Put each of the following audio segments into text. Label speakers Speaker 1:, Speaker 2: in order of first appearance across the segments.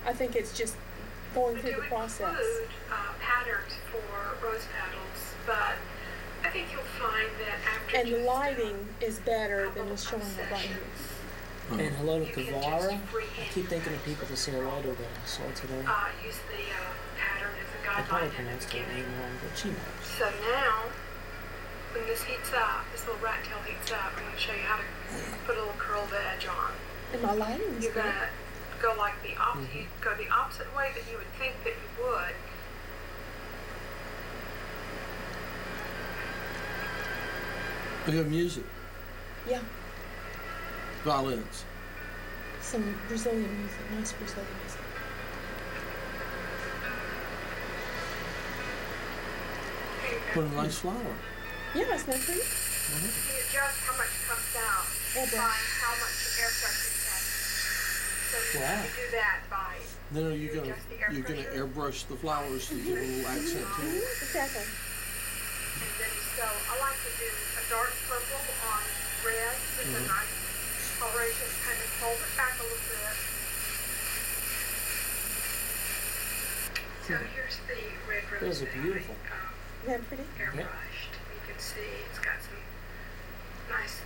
Speaker 1: I think it's just going through the process.
Speaker 2: Do include patterns for rose petals, but I think you'll find that after
Speaker 1: And the lighting is better than it's showing it right here.
Speaker 3: And hello to Kavara. I keep thinking of people to say hello to that I saw today.
Speaker 2: Use the pattern as a
Speaker 3: I probably
Speaker 2: guideline in the
Speaker 3: pronounced her
Speaker 2: beginning.
Speaker 3: name wrong, but she knows.
Speaker 2: So now, when this heats up, this little rat tail heats up, I'm going to show you how to put a little curled edge on.
Speaker 1: And my lighting is
Speaker 2: You're
Speaker 1: good.
Speaker 2: going to go like the opposite. You go the opposite way that you would think that you would.
Speaker 4: We have music,
Speaker 1: Yeah,
Speaker 4: violins.
Speaker 1: some Brazilian music, nice Brazilian music.
Speaker 4: What a nice flower.
Speaker 1: Yeah, isn't that pretty?
Speaker 2: You adjust how much comes out by how much air pressure you have. So
Speaker 3: Wow.
Speaker 2: you do that by
Speaker 4: Then are you gonna
Speaker 2: adjust the air
Speaker 4: you're gonna
Speaker 2: pressure.
Speaker 4: airbrush the flowers to give a little accent to it?
Speaker 1: Exactly.
Speaker 2: And then, so I like to do a dark purple on red. It's a nice coloration. Kind of hold it back a little bit. So here's the red rose.
Speaker 3: Those are beautiful.
Speaker 1: Isn't that pretty?
Speaker 2: Airbrushed. You can see it's got some nice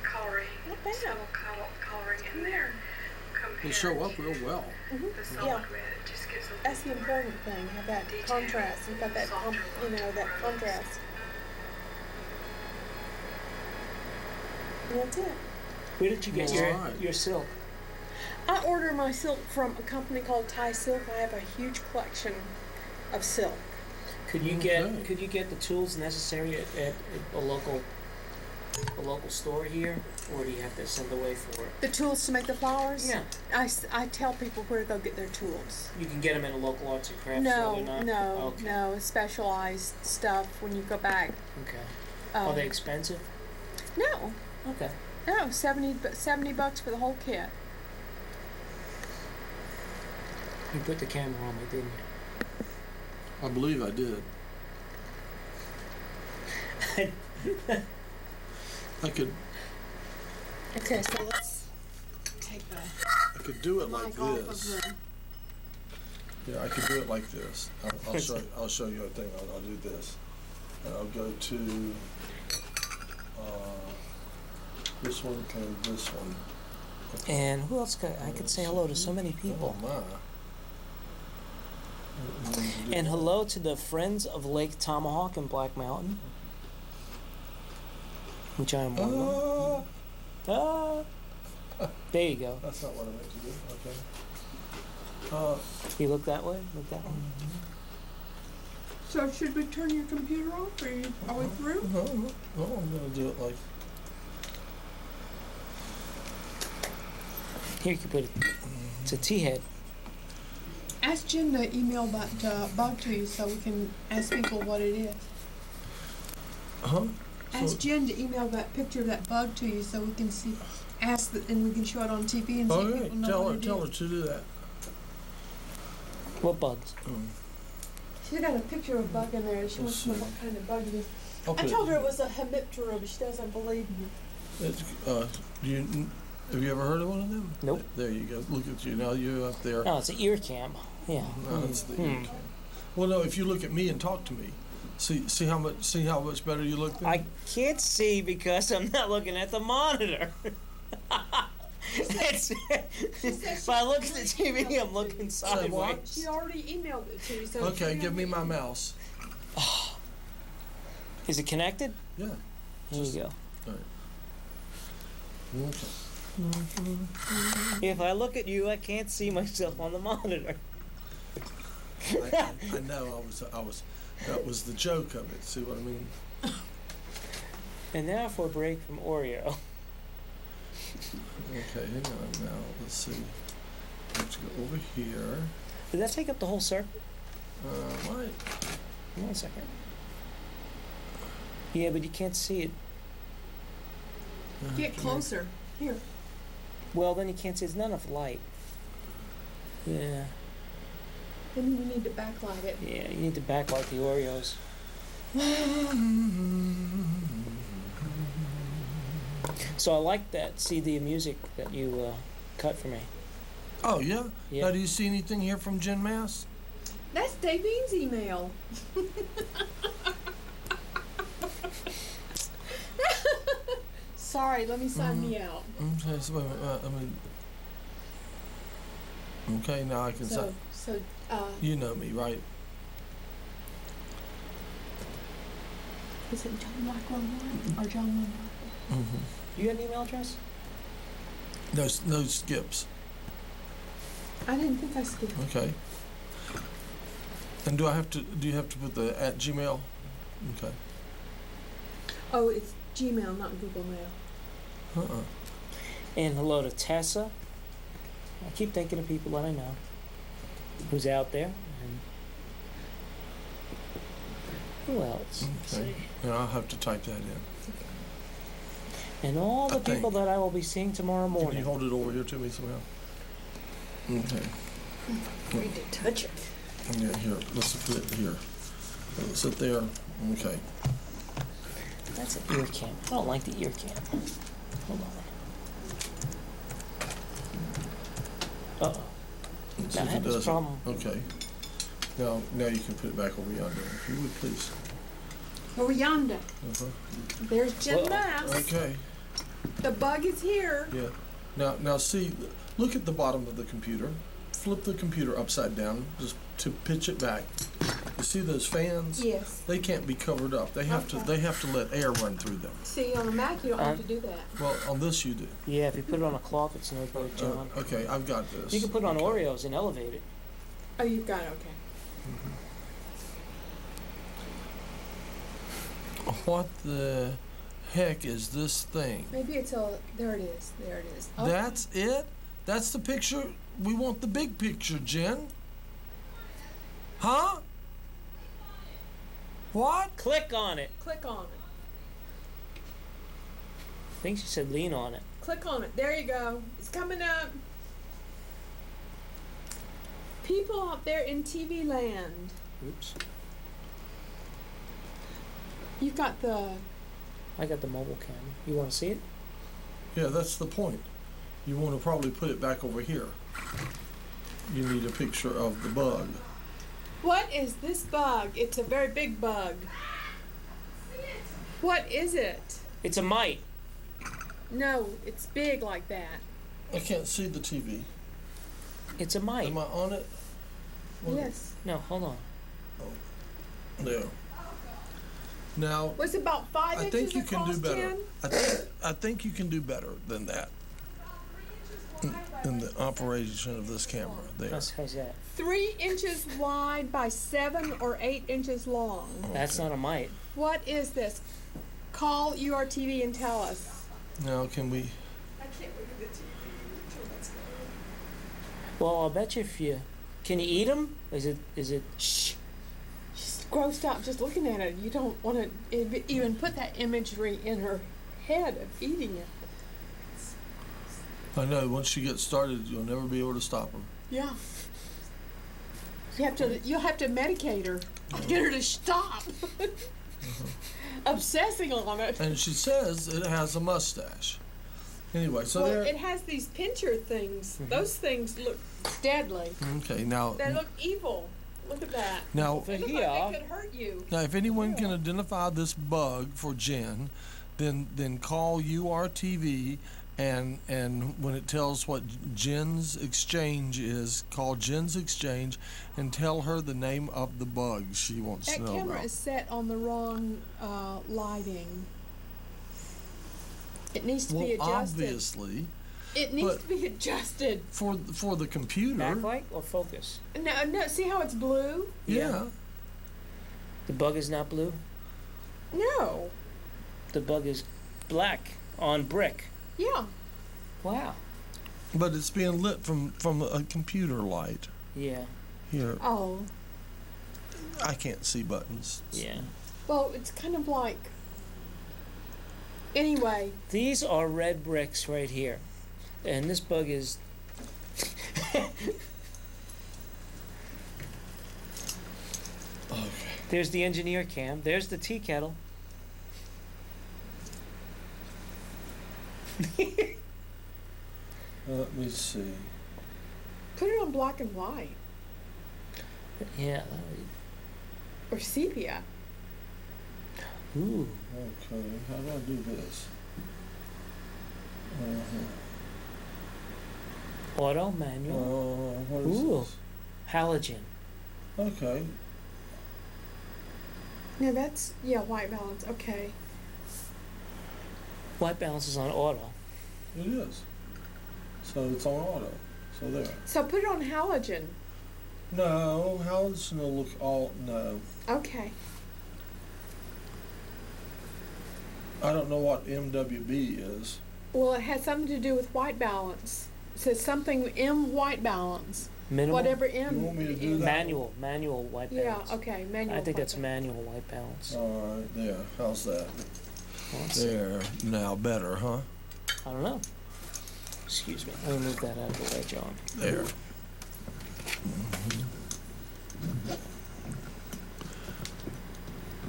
Speaker 2: coloring,
Speaker 1: Not bad.
Speaker 2: subtle coloring in there.
Speaker 4: They show up real well.
Speaker 2: The solid
Speaker 1: Yeah.
Speaker 2: red just gives a
Speaker 1: That's the
Speaker 2: little more
Speaker 1: important thing. Have that
Speaker 2: detail,
Speaker 1: contrast. You've got that,
Speaker 2: softer look
Speaker 1: that
Speaker 2: rose.
Speaker 1: contrast. And that's it.
Speaker 3: Where did you get
Speaker 4: Alright.
Speaker 3: your silk?
Speaker 1: I order my silk from a company called Thai Silk. I have a huge collection of silk.
Speaker 3: Could you
Speaker 4: Okay.
Speaker 3: get the tools necessary at a local store here, or do you have to send away for it?
Speaker 1: The tools to make the flowers?
Speaker 3: Yeah.
Speaker 1: I tell people where to go get their tools.
Speaker 3: You can get them in a local arts and crafts store. They're not? Okay.
Speaker 1: No, specialized stuff when you go back.
Speaker 3: Okay.
Speaker 1: Um,
Speaker 3: Are they expensive?
Speaker 1: No,
Speaker 3: Okay.
Speaker 1: no, $70 for the whole kit.
Speaker 3: You put the camera on me, didn't you?
Speaker 4: I believe I did. I could
Speaker 1: Okay, so let's take the
Speaker 4: I could do it like
Speaker 1: mic off of
Speaker 4: this.
Speaker 1: the...
Speaker 4: Yeah, I could do it like this. I'll show you a thing. I'll do this. And I'll go to this one and this one. Okay.
Speaker 3: And who else I could say hello to so many people.
Speaker 4: Oh my.
Speaker 3: And hello to the Friends of Lake Tomahawk in Black Mountain, which I am one of them. Ah. There you go.
Speaker 4: That's not what I meant to do. Okay.
Speaker 3: You look that way? Look that way?
Speaker 1: So should we turn your computer off? Are we through?
Speaker 4: No, I'm going to do it like...
Speaker 3: Here, you can put it. It's a T-head.
Speaker 1: Ask Jen to email that bug to you so we can ask people what it is.
Speaker 4: Huh?
Speaker 1: Ask Jen to email that picture of that bug to you so we can see, and we can show it on TV and see if people know what it is.
Speaker 4: Tell her to do that.
Speaker 3: What bugs?
Speaker 1: She's got a picture of a bug in there. She wants to know what kind of bug it is. I
Speaker 4: Okay.
Speaker 1: told her it was a hemiptera, but she doesn't believe me.
Speaker 4: Have you ever heard of one of them?
Speaker 3: Nope.
Speaker 4: There you go. Look at you. Now you're up there.
Speaker 3: Oh, it's an ear cam. Yeah.
Speaker 4: No, it's the ear cam. Well, no, if you look at me and talk to me, see how much better you look then?
Speaker 3: I can't see because I'm not looking at the monitor. If I look at the TV, I'm looking sideways.
Speaker 1: She already emailed it to you. So
Speaker 4: Okay, give me my mouse.
Speaker 3: Is it connected?
Speaker 4: Yeah.
Speaker 3: Here you go.
Speaker 4: All right. Okay.
Speaker 3: If I look at you, I can't see myself on the monitor.
Speaker 4: I know. That was the joke of it. See what I mean?
Speaker 3: And now for a break from Oreo.
Speaker 4: Okay, hang on now. Let's see. Let's go over here.
Speaker 3: Did that take up the whole circuit?
Speaker 4: Right.
Speaker 3: 1 second. Yeah, but you can't see it.
Speaker 1: Get closer. Here.
Speaker 3: Well, then you can't see. It's not enough light. Yeah.
Speaker 1: Then we need to backlight it.
Speaker 3: Yeah, you need to backlight the Oreos. So I like that CD of music that you cut for me.
Speaker 4: Oh, yeah?
Speaker 3: Yeah.
Speaker 4: Now, do you see anything here from Jen Mass?
Speaker 1: That's Davine's email. Sorry, let me sign me out.
Speaker 4: Okay, so wait a minute, okay, now I can
Speaker 1: So,
Speaker 4: say, you know me, right?
Speaker 1: is it John Black 11 or John 1?
Speaker 3: You got an email address?
Speaker 4: No skips.
Speaker 1: I didn't think I skipped.
Speaker 4: Okay. And do you have to put the at Gmail? Okay.
Speaker 1: Oh, it's Gmail, not Google Mail.
Speaker 3: And hello to Tessa. I keep thinking of people that I know who's out there. And who else? Let's
Speaker 4: Okay.
Speaker 3: see.
Speaker 4: Yeah, I'll have to type that in.
Speaker 3: And all the
Speaker 4: I think-
Speaker 3: people that I will be seeing tomorrow
Speaker 4: Can you
Speaker 3: morning.
Speaker 4: hold it over here to me somehow? Okay.
Speaker 1: Afraid to touch it.
Speaker 4: Yeah, here. Let's put it here. Sit there. Okay.
Speaker 3: That's an ear cam. I don't like the ear cam. Hold on. Uh-oh.
Speaker 4: Let's see
Speaker 3: Now, I
Speaker 4: if
Speaker 3: have
Speaker 4: it
Speaker 3: this
Speaker 4: does.
Speaker 3: problem.
Speaker 4: Okay. Now you can put it back over yonder, if you would, please.
Speaker 1: Over yonder. There's Jen
Speaker 3: Uh-oh.
Speaker 1: Mass.
Speaker 4: Okay.
Speaker 1: The bug is here.
Speaker 4: Yeah. Now see, look at the bottom of the computer. Flip the computer upside down just to pitch it back. You see those fans?
Speaker 1: Yes.
Speaker 4: They can't be covered up. They have
Speaker 1: Okay.
Speaker 4: to let air run through them.
Speaker 1: See, on a Mac, you don't have to do that.
Speaker 4: Well, on this you do.
Speaker 3: Yeah, if you put it on a cloth, it's no good, John.
Speaker 4: Okay, I've got this.
Speaker 3: You can put it on
Speaker 4: Okay.
Speaker 3: Oreos and elevate it.
Speaker 1: Oh, you've got it. Okay.
Speaker 4: What the heck is this thing?
Speaker 1: Maybe it's all. There it is. There it is. Oh,
Speaker 4: That's it? That's the picture? We want the big picture, Jen. Huh? What?
Speaker 3: Click on it.
Speaker 1: click on it.
Speaker 3: I think she said lean on it.
Speaker 1: Click on it. There you go. It's coming up. People out there in TV land.
Speaker 3: Oops.
Speaker 1: You've got the.
Speaker 3: I got the mobile cam. You want to see it?
Speaker 4: Yeah, that's the point. You want to probably put it back over here. You need a picture of the bug.
Speaker 1: What is this bug? It's a very big bug. What is it?
Speaker 3: It's a mite.
Speaker 1: No, it's big like that.
Speaker 4: I can't see the TV.
Speaker 3: It's a mite.
Speaker 4: Am I on it? What-
Speaker 1: Yes.
Speaker 3: No, hold on.
Speaker 4: There. Now,
Speaker 1: Was it about 5
Speaker 4: I
Speaker 1: inches
Speaker 4: think you can
Speaker 1: across,
Speaker 4: do better.
Speaker 1: Jen?
Speaker 4: I think you can do better than that in the operation of this camera. There.
Speaker 3: How's that?
Speaker 1: 3 inches wide by 7 or 8 inches long.
Speaker 3: That's not a mite.
Speaker 1: What is this? Call URTV and tell us.
Speaker 4: Now, can we?
Speaker 1: I can't look at the TV until that's gone.
Speaker 3: Well, I'll bet you if you... Can you eat them? Is it...
Speaker 1: Shh. She's grossed out just looking at it. You don't want to even put that imagery in her head of eating it.
Speaker 4: I know. Once you get started, you'll never be able to stop them.
Speaker 1: Yeah. You'll have to medicate her. Get her to stop obsessing on it.
Speaker 4: And she says it has a mustache. Anyway, so
Speaker 1: Well,
Speaker 4: there.
Speaker 1: it has these pincher things. Those things look deadly.
Speaker 4: Okay, now.
Speaker 1: They look evil. Look at that.
Speaker 4: Now,
Speaker 1: They look
Speaker 3: here.
Speaker 1: like they could hurt you.
Speaker 4: Now, if anyone can identify this bug for Jen, then call URTV, and when it tells what Jen's Exchange is, call Jen's Exchange and tell her the name of the bug she wants
Speaker 1: That
Speaker 4: to know
Speaker 1: camera
Speaker 4: about.
Speaker 1: is set on the wrong lighting. It needs to be
Speaker 4: Well,
Speaker 1: adjusted.
Speaker 4: obviously,
Speaker 1: It needs
Speaker 4: but-
Speaker 1: to be adjusted.
Speaker 4: for the computer.
Speaker 3: Backlight or focus?
Speaker 1: No, see how it's blue?
Speaker 4: Yeah.
Speaker 3: The bug is not blue.
Speaker 1: No.
Speaker 3: The bug is black on brick.
Speaker 1: Yeah.
Speaker 3: Wow.
Speaker 4: But it's being lit from a computer light.
Speaker 3: Yeah.
Speaker 4: Here,
Speaker 1: Oh.
Speaker 4: I can't see buttons.
Speaker 3: Yeah.
Speaker 1: Well, it's kind of like. Anyway,
Speaker 3: These are red bricks right here. And this bug is...
Speaker 4: Okay.
Speaker 3: There's the engineer cam. There's the tea kettle.
Speaker 4: Let me see.
Speaker 1: Put it on black and white
Speaker 3: Yeah.
Speaker 1: or sepia.
Speaker 3: Ooh.
Speaker 4: Okay, how do I do this?
Speaker 3: Auto, manual.
Speaker 4: What is
Speaker 3: Ooh.
Speaker 4: this?
Speaker 3: Halogen.
Speaker 4: Okay,
Speaker 1: No, that's white balance. Okay.
Speaker 3: White balance is on auto.
Speaker 4: it is. So it's on auto. So there.
Speaker 1: So put it on halogen.
Speaker 4: No, how's no look all no.
Speaker 1: Okay.
Speaker 4: I don't know what MWB is.
Speaker 1: Well, it has something to do with white balance. It says something M white balance.
Speaker 3: Minimal.
Speaker 1: Whatever M.
Speaker 4: You want me to do
Speaker 1: is.
Speaker 4: that?
Speaker 3: Manual white
Speaker 1: Yeah.
Speaker 3: balance.
Speaker 1: Okay. Manual.
Speaker 3: I think
Speaker 1: white
Speaker 3: that's
Speaker 1: balance.
Speaker 3: manual white balance.
Speaker 4: All right, there. How's that?
Speaker 3: Let's see.
Speaker 4: There. Now better, huh?
Speaker 3: I don't know. Excuse me. Let me move that out of the way, John.
Speaker 4: There.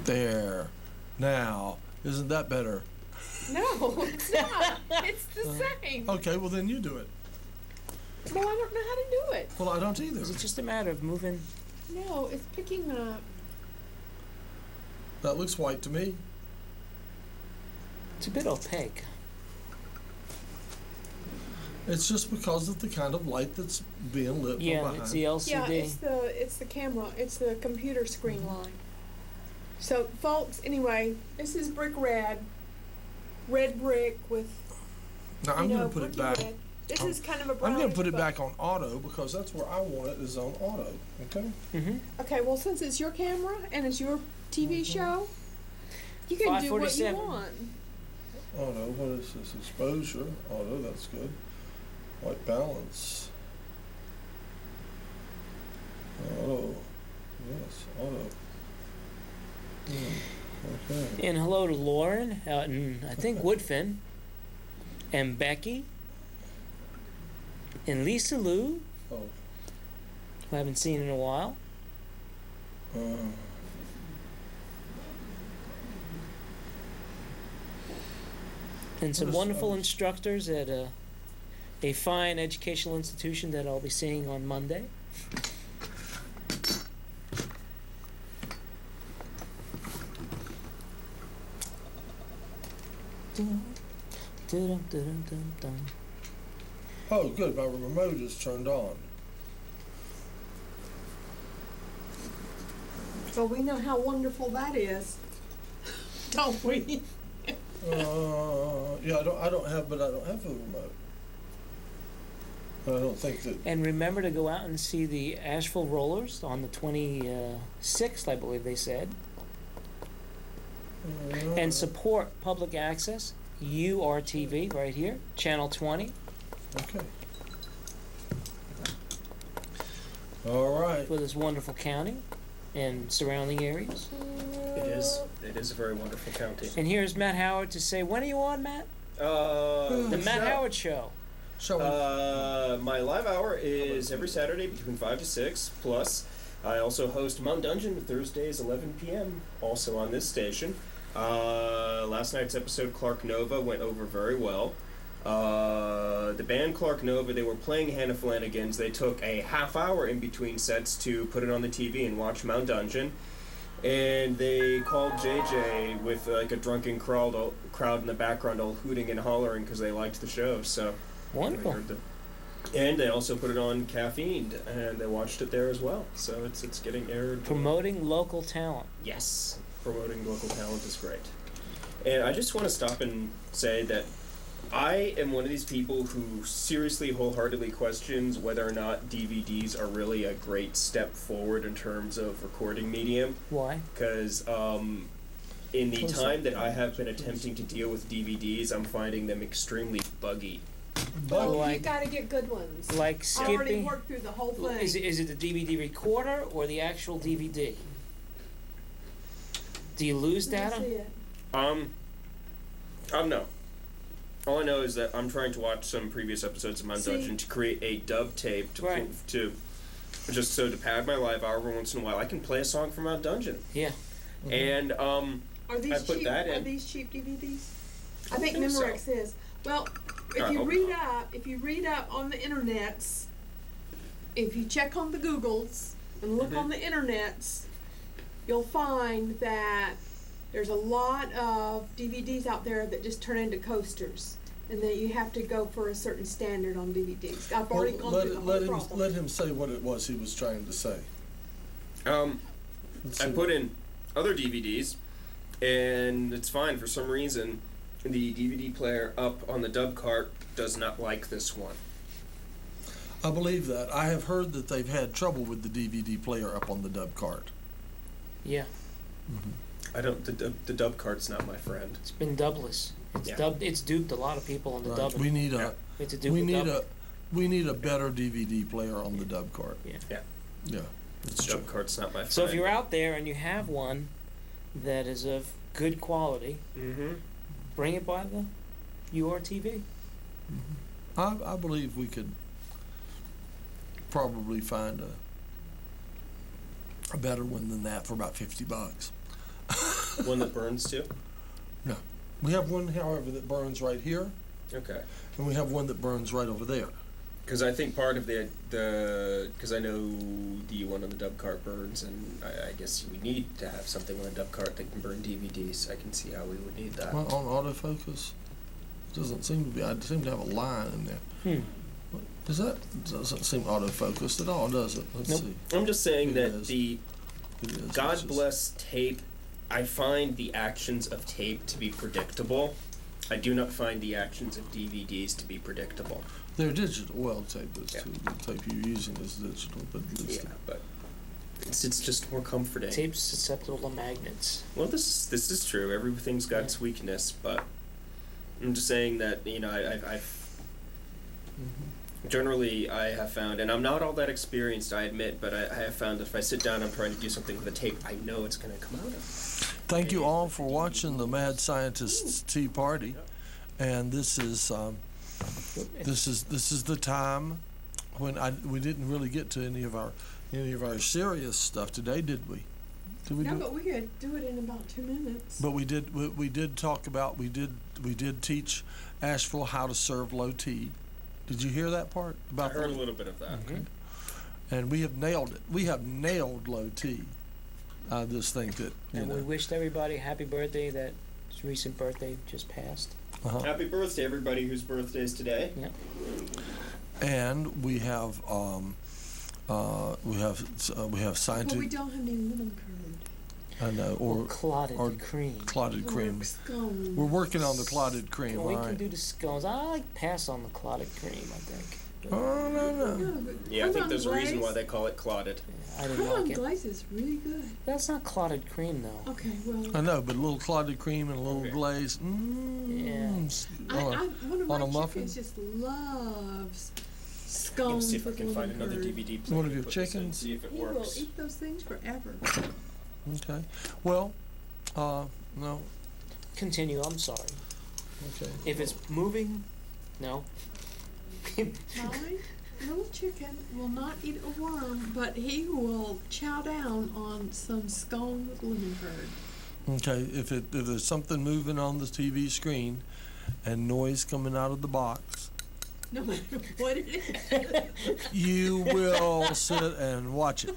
Speaker 4: There. Now, isn't that better?
Speaker 1: No, it's not. It's the same.
Speaker 4: Okay, well then you do it.
Speaker 1: Well, I don't know how to do it.
Speaker 4: Well, I don't either.
Speaker 3: Is it just a matter of moving?
Speaker 1: No, it's picking up.
Speaker 4: That looks white to me.
Speaker 3: It's a bit opaque.
Speaker 4: It's just because of the kind of light that's being lit from
Speaker 3: Yeah,
Speaker 4: behind.
Speaker 3: it's the LCD.
Speaker 1: Yeah, it's the camera. It's the computer screen line. So, folks, anyway, this is brick red brick with
Speaker 4: Now I'm going to put it
Speaker 1: bricky
Speaker 4: back.
Speaker 1: red. This is kind of a
Speaker 4: I'm
Speaker 1: brownish.
Speaker 4: going to put it
Speaker 1: but-
Speaker 4: back on auto because that's where I want it is on auto. Okay.
Speaker 3: Mm-hmm.
Speaker 1: Okay, well, since it's your camera and it's your TV show, you can do what you
Speaker 3: 547.
Speaker 1: want.
Speaker 4: Auto. What is this? Exposure. Auto. That's good. White balance. Auto. Yes. Auto. Okay.
Speaker 3: And hello to Lauren out in, I think, Woodfin. And Becky. And Lisa Lou,
Speaker 4: Oh.
Speaker 3: who I haven't seen in a while. And some
Speaker 4: What is-
Speaker 3: wonderful instructors at a fine educational institution that I'll be seeing on Monday.
Speaker 4: Oh, good. My remote is turned on.
Speaker 1: So we know how wonderful that is, don't we?
Speaker 4: Yeah, I don't have the remote. I don't think that.
Speaker 3: And remember to go out and see the Asheville Rollers on the 26th, I believe they said. And support public access, URTV, right here, Channel 20,
Speaker 4: Okay. All right.
Speaker 3: for this wonderful county and surrounding areas.
Speaker 5: It is a very wonderful county.
Speaker 3: And here's Matt Howard to say, when are you on, Matt? The
Speaker 4: Who's
Speaker 3: Matt
Speaker 4: that?
Speaker 3: Howard Show.
Speaker 4: Shall we?
Speaker 5: My live hour is every Saturday between 5 to 6. Plus, I also host Mount Dungeon Thursdays 11 p.m. also on this station. Last night's episode, Clark Nova, went over very well. The band Clark Nova, they were playing Hannah Flanagan's. They took a half hour in between sets to put it on the TV and watch Mount Dungeon. And they called JJ with like a drunken crowd in the background all hooting and hollering because they liked the show. So
Speaker 3: Wonderful.
Speaker 5: And they also put it on Caffeine, and they watched it there as well. So it's getting aired.
Speaker 3: Promoting local talent.
Speaker 5: Yes, promoting local talent is great. And I just want to stop and say that I am one of these people who seriously, wholeheartedly questions whether or not DVDs are really a great step forward in terms of recording medium.
Speaker 3: Why?
Speaker 5: Because in the time that I have been attempting to deal with DVDs, I'm finding them extremely buggy.
Speaker 1: Well, you
Speaker 3: Like-
Speaker 1: gotta get good ones.
Speaker 3: Like
Speaker 1: I already
Speaker 3: skipping.
Speaker 1: worked through the whole thing.
Speaker 3: Is it the DVD recorder or the actual DVD? Do you lose
Speaker 1: Let me
Speaker 3: data?
Speaker 1: see it.
Speaker 5: I don't know. All I know is that I'm trying to watch some previous episodes of Mount
Speaker 1: See?
Speaker 5: Dungeon to create a dub tape to
Speaker 3: Right.
Speaker 5: to just so to pad my live hour every once in a while. I can play a song from Mount Dungeon.
Speaker 3: Yeah.
Speaker 5: And
Speaker 1: Are these
Speaker 5: I put
Speaker 1: cheap?
Speaker 5: that
Speaker 1: Are
Speaker 5: in.
Speaker 1: these cheap DVDs? I
Speaker 5: I
Speaker 1: think
Speaker 5: think so.
Speaker 1: Memorex is. Well,
Speaker 5: I hope
Speaker 1: if you read up on the internets, if you check on the Googles and look on the internets, you'll find that there's a lot of DVDs out there that just turn into coasters, and that you have to go for a certain standard on DVDs. I've already gone through the whole problem.
Speaker 4: Let him say what it was he was trying to say.
Speaker 5: I put in other DVDs, and it's fine. For some reason, the DVD player up on the dub cart does not like this one.
Speaker 4: I believe that. I have heard that they've had trouble with the DVD player up on the dub cart.
Speaker 3: Yeah.
Speaker 5: I don't. The dub cart's not my friend.
Speaker 3: It's been dubless. It's
Speaker 5: Yeah.
Speaker 3: It's duped a lot of people on the
Speaker 4: Right.
Speaker 3: dubbing.
Speaker 4: We need
Speaker 3: It's a dupe
Speaker 4: we need a better DVD player on the dub cart.
Speaker 3: Yeah.
Speaker 5: Yeah.
Speaker 4: Yeah. It's
Speaker 5: Dub
Speaker 4: true.
Speaker 5: cart's not my friend.
Speaker 3: So if you're out there and you have one that is of good quality, bring it by the URTV.
Speaker 4: I believe we could probably find a better one than that for about $50.
Speaker 5: One that burns too.
Speaker 4: No, we have one, however, that burns right here,
Speaker 5: Okay.
Speaker 4: and we have one that burns right over there.
Speaker 5: Because I think part of because I know the one on the dub cart burns, and I guess we need to have something on the dub cart that can burn DVDs. I can see how we would need that.
Speaker 4: Well, on autofocus, it doesn't seem to be. I seem to have a line in there. Doesn't seem autofocused at all, does it? Let's
Speaker 3: Nope.
Speaker 4: see.
Speaker 5: I'm just saying
Speaker 4: It
Speaker 5: that
Speaker 4: is.
Speaker 5: the
Speaker 4: It is. It's
Speaker 5: God
Speaker 4: just-
Speaker 5: bless tape. I find the actions of tape to be predictable. I do not find the actions of DVDs to be predictable.
Speaker 4: They're digital. Well, tape is
Speaker 5: Yeah.
Speaker 4: too. The tape you're using is digital, but at least
Speaker 5: Yeah, but it's just more comforting.
Speaker 3: Tape's susceptible to magnets.
Speaker 5: Well, this is true. Everything's got its weakness, but I'm just saying that I've generally I have found, and I'm not all that experienced, I admit, but I have found that if I sit down and I'm trying to do something with a tape, I know it's going to come out of.
Speaker 4: Thank you all for watching the Mad Scientist's Tea Party, and this is the time when we didn't really get to any of our serious stuff today, did we? Did we
Speaker 1: No,
Speaker 4: do?
Speaker 1: but we could do it in about 2 minutes.
Speaker 4: But we did talk about we did teach Asheville how to serve low T. Did you hear that part
Speaker 5: I
Speaker 4: about
Speaker 5: heard a
Speaker 4: that?
Speaker 5: little bit of that.
Speaker 4: Okay. And we have nailed it. We have nailed low T. This thing that
Speaker 3: And we wished everybody happy birthday. That recent birthday just passed.
Speaker 5: Happy birthday, everybody whose birthday is today.
Speaker 3: Yeah.
Speaker 4: And we have scientific.
Speaker 1: But we don't have any lemon curd.
Speaker 4: I know, or
Speaker 3: Clotted cream.
Speaker 4: clotted cream.
Speaker 1: Scones.
Speaker 4: We're working on the clotted cream,
Speaker 3: Well, we
Speaker 4: all
Speaker 3: can
Speaker 4: right?
Speaker 3: do the scones. I like pass on the clotted cream. I think.
Speaker 4: Oh no.
Speaker 1: No, but
Speaker 5: Yeah, I think
Speaker 1: crumb
Speaker 5: there's a reason
Speaker 1: glaze-
Speaker 5: why they call it clotted.
Speaker 3: I didn't
Speaker 1: crumb
Speaker 3: like it.
Speaker 1: glaze is really good.
Speaker 3: That's not clotted cream though.
Speaker 1: Okay, well,
Speaker 4: I know, but a little clotted cream and a little
Speaker 5: Okay.
Speaker 4: glaze.
Speaker 1: one of
Speaker 4: on a
Speaker 1: my
Speaker 4: muffin?
Speaker 1: chickens just loves
Speaker 5: Let me
Speaker 1: scones
Speaker 5: see if I
Speaker 1: with
Speaker 5: can find
Speaker 1: lemon
Speaker 5: another
Speaker 1: curd.
Speaker 5: DVD player.
Speaker 4: One of
Speaker 5: to
Speaker 4: your
Speaker 5: put this in,
Speaker 4: chickens?
Speaker 5: See if it
Speaker 1: He will
Speaker 5: works.
Speaker 1: eat those things forever.
Speaker 4: Okay. Well, no.
Speaker 3: Continue. I'm sorry.
Speaker 4: Okay.
Speaker 3: If it's moving, no.
Speaker 1: My little chicken will not eat a worm, but he will chow down on some scone with lemon curd.
Speaker 4: Okay. If there's something moving on the TV screen, and noise coming out of the box,
Speaker 1: No matter what it is.
Speaker 4: you will sit and watch it.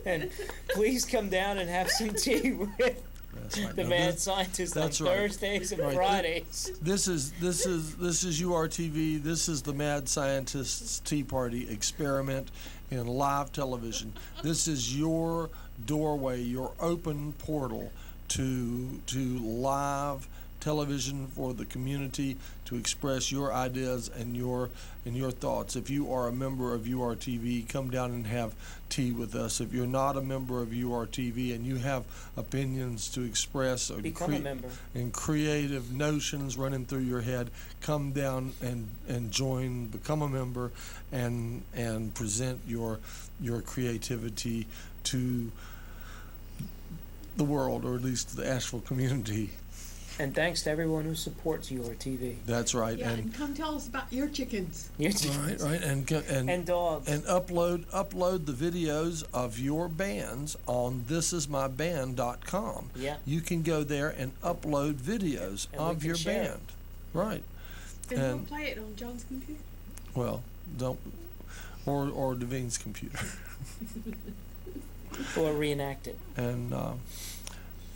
Speaker 3: And please come down and have some tea with
Speaker 4: That's right.
Speaker 3: the
Speaker 4: Now,
Speaker 3: mad scientist on
Speaker 4: that's right.
Speaker 3: Thursdays and
Speaker 4: Right.
Speaker 3: Fridays.
Speaker 4: This is URTV. This is the Mad Scientist's Tea Party experiment in live television. This is your doorway, your open portal to live television for the community to express your ideas and your thoughts. If you are a member of URTV, come down and have tea with us. If you're not a member of URTV and you have opinions to express or
Speaker 3: Become a member.
Speaker 4: and creative notions running through your head, come down and join, become a member, and present your creativity to the world, or at least to the Asheville community.
Speaker 3: And thanks to everyone who supports URTV.
Speaker 4: That's right.
Speaker 1: Yeah, and come tell us about your chickens.
Speaker 3: Your
Speaker 4: Right,
Speaker 3: and dogs.
Speaker 4: and upload the videos of your bands on thisismyband.com.
Speaker 3: Yeah.
Speaker 4: You can go there and upload videos
Speaker 3: And we
Speaker 4: of
Speaker 3: can
Speaker 4: your
Speaker 3: share it.
Speaker 4: band. Right.
Speaker 1: And we'll
Speaker 4: And-
Speaker 1: play it on John's computer.
Speaker 4: Well, don't, or Devine's computer.
Speaker 3: Or reenact it.
Speaker 4: And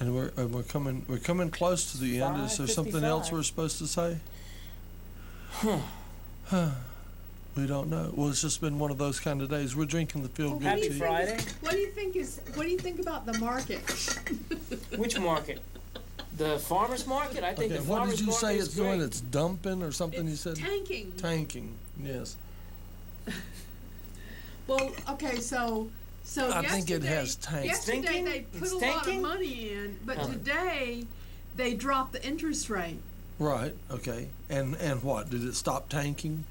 Speaker 4: we're coming close to the end. Is there something else
Speaker 3: 5:55.
Speaker 4: we're supposed to say? We don't know. Well, it's just been one of those kind of days. We're drinking the feel good
Speaker 3: Happy
Speaker 4: tea.
Speaker 3: Friday.
Speaker 1: What do you think about the market?
Speaker 3: Which market? The farmer's market? I think
Speaker 4: Okay,
Speaker 3: the
Speaker 4: what
Speaker 3: farmer's
Speaker 4: did you
Speaker 3: market
Speaker 4: say
Speaker 3: is
Speaker 4: it's doing?
Speaker 3: great.
Speaker 4: It's dumping or something? You said
Speaker 1: Tanking.
Speaker 4: tanking. Yes.
Speaker 1: Well, okay, so
Speaker 4: I think it
Speaker 1: yesterday-
Speaker 4: has tanked.
Speaker 1: Yesterday
Speaker 3: Thinking?
Speaker 1: they put
Speaker 3: It's
Speaker 1: a lot of
Speaker 3: tanking?
Speaker 1: money in, but
Speaker 3: Oh.
Speaker 1: today they dropped the interest rate.
Speaker 4: Right. Okay. And what? Did it stop tanking?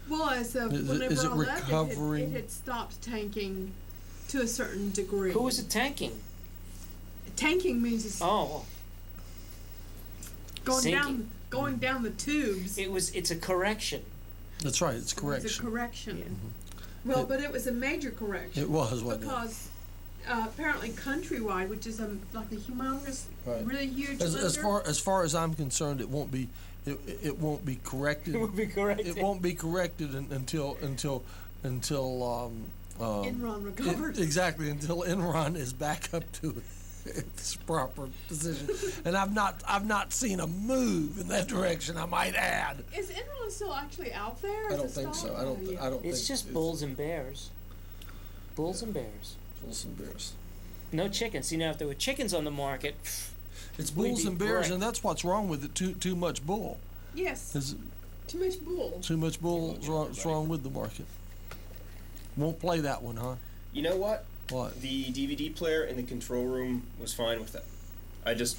Speaker 1: Well, as of
Speaker 4: Is it-
Speaker 1: whenever
Speaker 4: is it
Speaker 1: I left,
Speaker 4: recovering?
Speaker 1: it had stopped tanking to a certain degree.
Speaker 3: Who is it tanking?
Speaker 1: Tanking means it's
Speaker 3: Oh, sinking.
Speaker 1: going down the tubes.
Speaker 3: it's a correction.
Speaker 4: That's right. It's
Speaker 1: It's a
Speaker 4: correction.
Speaker 1: correction. Well,
Speaker 4: It-
Speaker 1: but it was a major correction.
Speaker 4: It was, wasn't it?
Speaker 1: Because apparently Countrywide, which is like a humongous,
Speaker 4: Right.
Speaker 1: really huge
Speaker 4: As
Speaker 1: lender.
Speaker 4: far as I'm concerned, it won't be corrected.
Speaker 3: It would be corrected.
Speaker 4: It won't be corrected until
Speaker 1: Enron recovers.
Speaker 4: exactly, until Enron is back up to its proper position. And I've not seen a move in that direction, I might add.
Speaker 1: Is Enron still actually out there?
Speaker 4: I
Speaker 1: as
Speaker 4: don't
Speaker 1: a
Speaker 4: think
Speaker 1: stock?
Speaker 4: so. I don't think
Speaker 3: It's just bulls and bears. Bulls and bears.
Speaker 4: Bulls and bears.
Speaker 3: No chickens. See, now if there were chickens on the market,
Speaker 4: It's
Speaker 3: We'd
Speaker 4: bulls
Speaker 3: be
Speaker 4: and bears,
Speaker 3: great.
Speaker 4: and that's what's wrong with it. Too much bull.
Speaker 1: Yes.
Speaker 4: Is
Speaker 1: Too much bull.
Speaker 4: too much bull is wrong with the market. Won't play that one, huh?
Speaker 5: You know what?
Speaker 4: What?
Speaker 5: The DVD player in the control room was fine with it. I just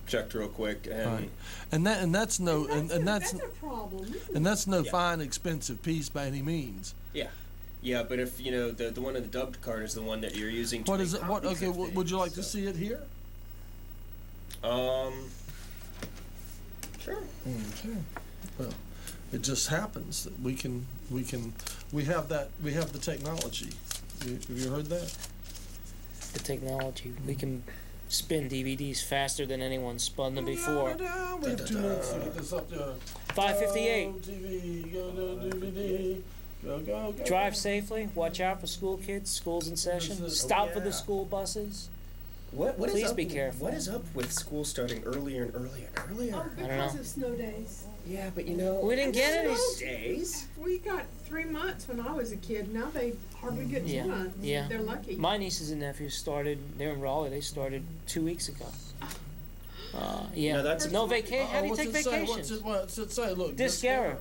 Speaker 5: checked real quick, and
Speaker 4: Right. And that's no
Speaker 1: That's a problem. Isn't
Speaker 4: and that's no
Speaker 5: Yeah.
Speaker 4: fine expensive piece by any means.
Speaker 5: yeah. But if you know the one in the dubbed card is the one that you're using. To
Speaker 4: What
Speaker 5: make
Speaker 4: is it? What?
Speaker 5: copies
Speaker 4: Okay.
Speaker 5: of
Speaker 4: Would you like
Speaker 5: things,
Speaker 4: to see it here?
Speaker 5: Sure.
Speaker 4: Okay. Well, it just happens that we have the technology. Have you heard that?
Speaker 3: the technology, we can spin DVDs faster than anyone spun them before.
Speaker 4: We have 2 minutes to get this up there.
Speaker 3: 5:58.
Speaker 4: Go TV, go to DVD, go.
Speaker 3: Drive safely. Watch out for school kids. School's in session.
Speaker 4: this?
Speaker 3: Stop for
Speaker 5: Yeah.
Speaker 3: the school buses.
Speaker 5: What is
Speaker 3: Please
Speaker 5: up,
Speaker 3: be careful.
Speaker 5: What is up with school starting earlier and earlier and earlier?
Speaker 1: Oh,
Speaker 3: I don't know.
Speaker 1: because of snow days.
Speaker 5: Yeah, but you know.
Speaker 3: We didn't get any
Speaker 5: days.
Speaker 1: We got 3 months when I was a kid. Now they hardly get 2
Speaker 3: Yeah,
Speaker 1: months.
Speaker 3: yeah.
Speaker 1: They're lucky.
Speaker 3: My nieces and nephews started. They're in Raleigh. They started 2 weeks ago. Yeah.
Speaker 5: Now that's
Speaker 3: no vacation. How do you
Speaker 4: What's
Speaker 3: take
Speaker 4: it say?
Speaker 3: vacations?
Speaker 4: What's it say? Look.
Speaker 3: Disc error.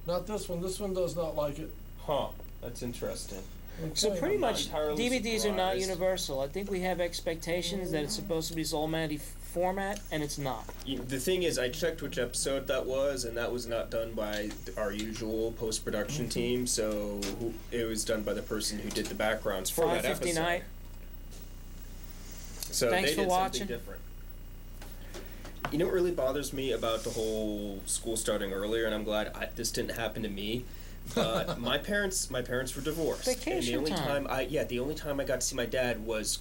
Speaker 4: Not this one. This one does not like it.
Speaker 5: Huh. That's interesting.
Speaker 3: So
Speaker 4: Okay.
Speaker 3: pretty
Speaker 5: I'm not
Speaker 3: much
Speaker 5: entirely
Speaker 3: DVDs are not
Speaker 5: surprised.
Speaker 3: universal. I think we have expectations that it's supposed to be this Almighty format, and it's not.
Speaker 5: The thing is, I checked which episode that was, and that was not done by our usual post-production team. So it was done by the person who did the backgrounds for that episode.
Speaker 3: 5:59.
Speaker 5: So
Speaker 3: Thanks
Speaker 5: they
Speaker 3: for
Speaker 5: did
Speaker 3: watching.
Speaker 5: something different. You know what really bothers me about the whole school starting earlier, and I'm glad this didn't happen to me. But my parents were divorced.
Speaker 3: Vacation
Speaker 5: and the only
Speaker 3: time.
Speaker 5: the only time I got to see my dad was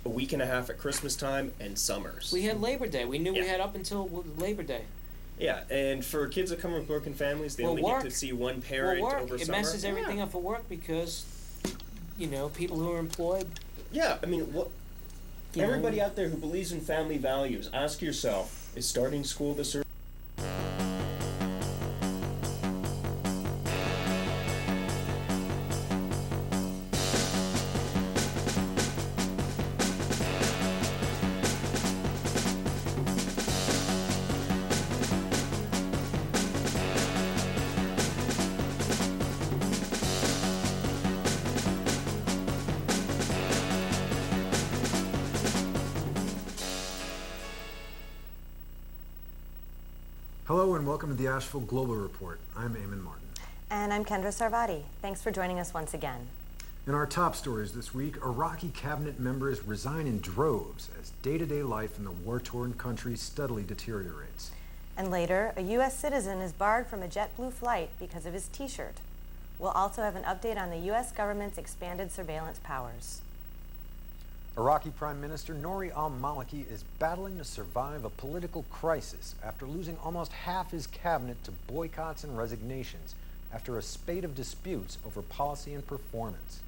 Speaker 5: a week and a half at Christmas time and summers.
Speaker 3: We had Labor Day. We knew we
Speaker 5: Yeah.
Speaker 3: had up until Labor Day.
Speaker 5: Yeah, and for kids that come from broken families, they
Speaker 3: Well,
Speaker 5: only
Speaker 3: work.
Speaker 5: get to see one parent
Speaker 3: Well, work.
Speaker 5: over
Speaker 3: It
Speaker 5: summer.
Speaker 3: messes everything up for work because, people who are employed.
Speaker 5: Yeah, I mean, what?
Speaker 3: You know.
Speaker 5: Everybody out there who believes in family values, ask yourself: is starting school this early?
Speaker 6: Hello and welcome to the Asheville Global Report. I'm Eamon Martin.
Speaker 7: And I'm Kendra Sarvati. Thanks for joining us once again.
Speaker 6: In our top stories this week, Iraqi cabinet members resign in droves as day-to-day life in the war-torn country steadily deteriorates.
Speaker 7: And later, a U.S. citizen is barred from a JetBlue flight because of his T-shirt. We'll also have an update on the U.S. government's expanded surveillance powers.
Speaker 6: Iraqi Prime Minister Nouri al-Maliki is battling to survive a political crisis after losing almost half his cabinet to boycotts and resignations after a spate of disputes over policy and performance.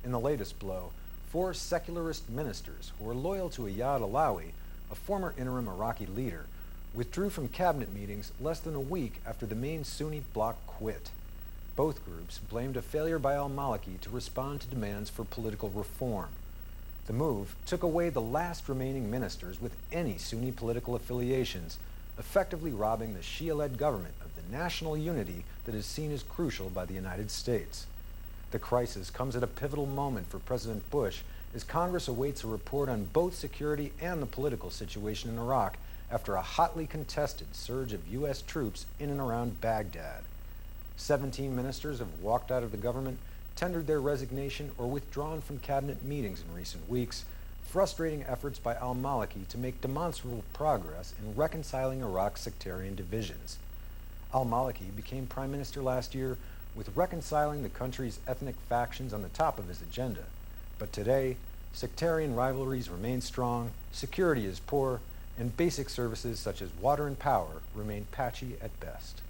Speaker 6: In the latest blow, 4 secularist ministers who were loyal to Iyad Alawi, a former interim Iraqi leader, withdrew from cabinet meetings less than a week after the main Sunni bloc quit. Both groups blamed a failure by al-Maliki to respond to demands for political reform. The move took away the last remaining ministers with any Sunni political affiliations, effectively robbing the Shia-led government of the national unity that is seen as crucial by the United States. The crisis comes at a pivotal moment for President Bush as Congress awaits a report on both security and the political situation in Iraq after a hotly contested surge of U.S. troops in and around Baghdad. 17 ministers have walked out of the government, tendered their resignation, or withdrawn from cabinet meetings in recent weeks, frustrating efforts by al-Maliki to make demonstrable progress in reconciling Iraq's sectarian divisions. Al-Maliki became prime minister last year with reconciling the country's ethnic factions on the top of his agenda. But today, sectarian rivalries remain strong, security is poor, and basic services such as water and power remain patchy at best.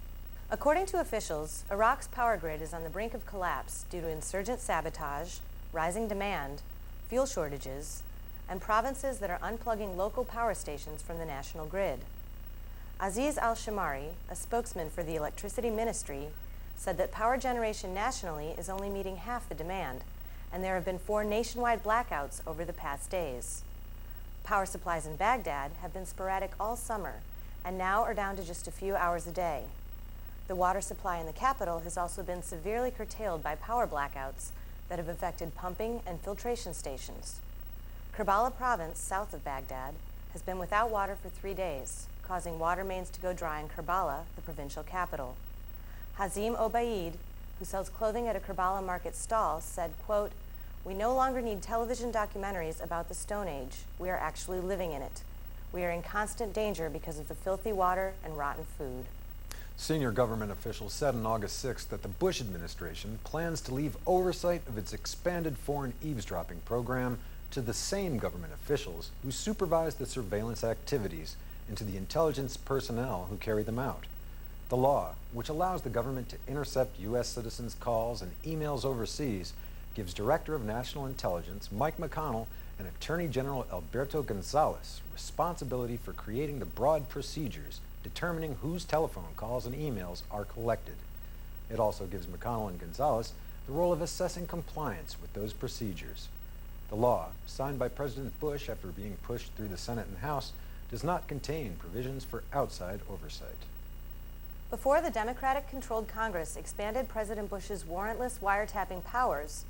Speaker 7: According to officials, Iraq's power grid is on the brink of collapse due to insurgent sabotage, rising demand, fuel shortages, and provinces that are unplugging local power stations from the national grid. Aziz al-Shamari, a spokesman for the Electricity Ministry, said that power generation nationally is only meeting half the demand, and there have been 4 nationwide blackouts over the past days. Power supplies in Baghdad have been sporadic all summer, and now are down to just a few hours a day. The water supply in the capital has also been severely curtailed by power blackouts that have affected pumping and filtration stations. Kerbala province, south of Baghdad, has been without water for 3 days, causing water mains to go dry in Kerbala, the provincial capital. Hazim Obaid, who sells clothing at a Kerbala market stall, said, quote, "We no longer need television documentaries about the Stone Age. We are actually living in it. We are in constant danger because of the filthy water and rotten food."
Speaker 6: Senior government officials said on August 6th that the Bush administration plans to leave oversight of its expanded foreign eavesdropping program to the same government officials who supervise the surveillance activities and to the intelligence personnel who carry them out. The law, which allows the government to intercept U.S. citizens' calls and emails overseas, gives Director of National Intelligence Mike McConnell and Attorney General Alberto Gonzales responsibility for creating the broad procedures determining whose telephone calls and emails are collected. It also gives McConnell and Gonzales the role of assessing compliance with those procedures. The law, signed by President Bush after being pushed through the Senate and House, does not contain provisions for outside oversight.
Speaker 7: Before the Democratic-controlled Congress expanded President Bush's warrantless wiretapping powers,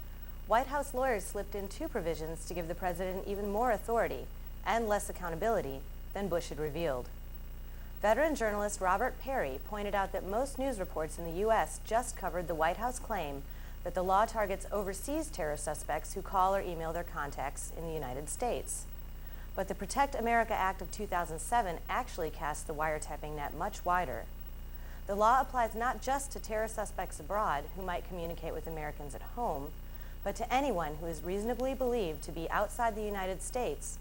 Speaker 7: White House lawyers slipped in 2 provisions to give the president even more authority and less accountability than Bush had revealed. Veteran journalist Robert Perry pointed out that most news reports in the U.S. just covered the White House claim that the law targets overseas terror suspects who call or email their contacts in the United States. But the Protect America Act of 2007 actually casts the wiretapping net much wider. The law applies not just to terror suspects abroad who might communicate with Americans at home, but to anyone who is reasonably believed to be outside the United States